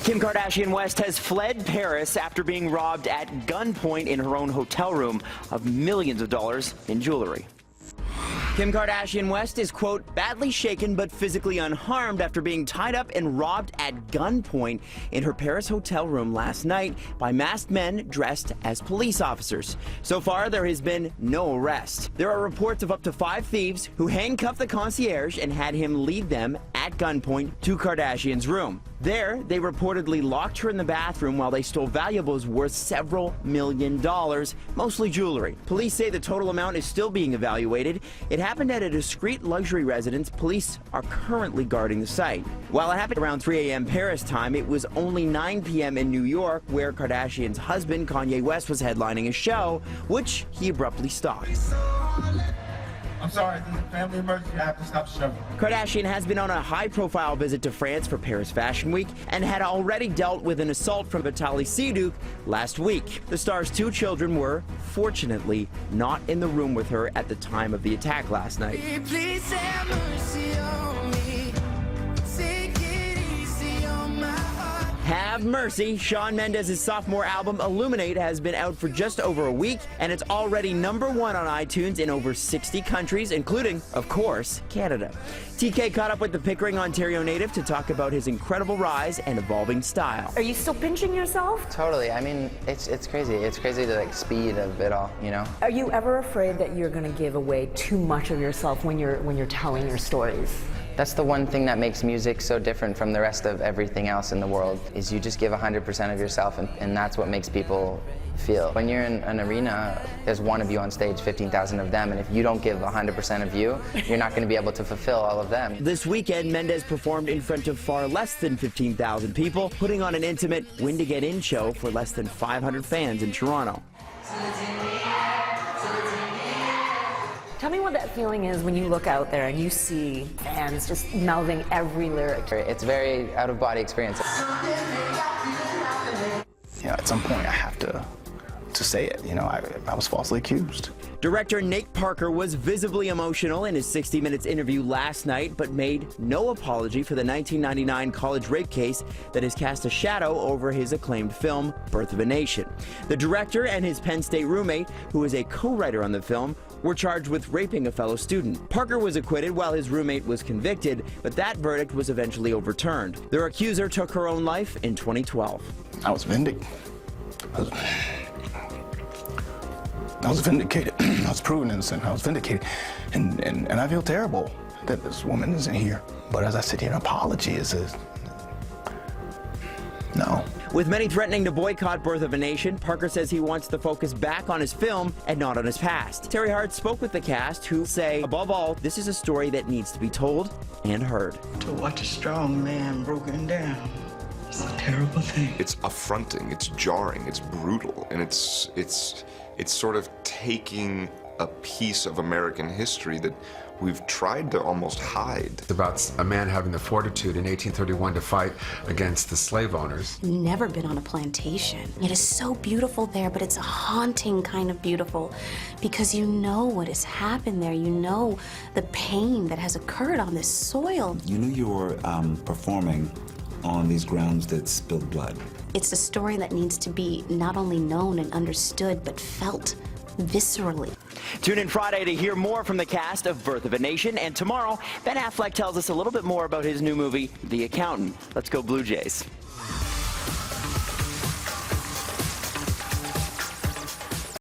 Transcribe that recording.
Kim Kardashian West has fled Paris after being robbed at gunpoint in her own hotel room of millions of dollars in jewelry. Kim Kardashian West is, quote, badly shaken but physically unharmed after being tied up and robbed at gunpoint in her Paris hotel room last night by masked men dressed as police officers. So far, there has been no arrest. There are reports of up to 5 thieves who handcuffed the concierge and had him lead them at gunpoint to Kardashian's room. There, they reportedly locked her in the bathroom while they stole valuables worth several $millions, mostly jewelry. Police say the total amount is still being evaluated. It happened at a discreet luxury residence. Police are currently guarding the site. While it happened around 3 a.m. Paris time, it was only 9 p.m. in New York, where Kardashian's husband, Kanye West, was headlining a show, which he abruptly stopped. I'm sorry, this is a family emergency. I have to stop the show. Kardashian has been on a high-profile visit to France for Paris Fashion Week and had already dealt with an assault from Vitaly Seduk last week. The star's 2 children were, fortunately, not in the room with her at the time of the attack last night. Please have mercy on me. Take it easy on my heart. Have mercy. Shawn Mendes' sophomore album Illuminate has been out for just over a week, and it's already #1 on iTunes in over 60 countries, including, of course, Canada. TK caught up with the Pickering, Ontario native to talk about his incredible rise and evolving style. Are you still pinching yourself? Totally. I mean, it's crazy. It's crazy the speed of it all, you know? Are you ever afraid that you're going to give away too much of yourself when you're telling your stories? That's the one thing that makes music so different from the rest of everything else in the world, is you just give 100% of yourself, and that's what makes people feel. When you're in an arena, there's one of you on stage, 15,000 of them, and if you don't give 100% of you, you're not going to be able to fulfill all of them. This weekend, Mendes performed in front of far less than 15,000 people, putting on an intimate Win to Get In show for less than 500 fans in Toronto. Tell me what that feeling is when you look out there and you see fans just mouthing every lyric. It's a very out-of-body experience. You know, at some point I have to say it. You know, I was falsely accused. Director Nate Parker was visibly emotional in his 60 Minutes interview last night, but made no apology for the 1999 college rape case that has cast a shadow over his acclaimed film, Birth of a Nation. The director and his Penn State roommate, who is a co-writer on the film, were charged with raping a fellow student. Parker was acquitted while his roommate was convicted, but that verdict was eventually overturned. Their accuser took her own life in 2012. I was vindicated. I was vindicated. I was proven innocent. I was vindicated. And I feel terrible that this woman isn't here. But as I sit here, an apology is no. With many threatening to boycott Birth of a Nation, Parker says he wants to focus back on his film and not on his past. Terry Hart spoke with the cast, who say, above all, this is a story that needs to be told and heard. To watch a strong man broken down, it's a terrible thing. It's affronting, it's jarring, it's brutal, and it's sort of taking a piece of American history that we've tried to almost hide. It's about a man having the fortitude in 1831 to fight against the slave owners. Never been on a plantation. It is so beautiful there, but it's a haunting kind of beautiful because you know what has happened there. You know the pain that has occurred on this soil. You knew you were performing on these grounds that spilled blood. It's a story that needs to be not only known and understood, but felt viscerally. Tune in Friday to hear more from the cast of Birth of a Nation, and tomorrow, Ben Affleck tells us a little bit more about his new movie, The Accountant. Let's go Blue Jays.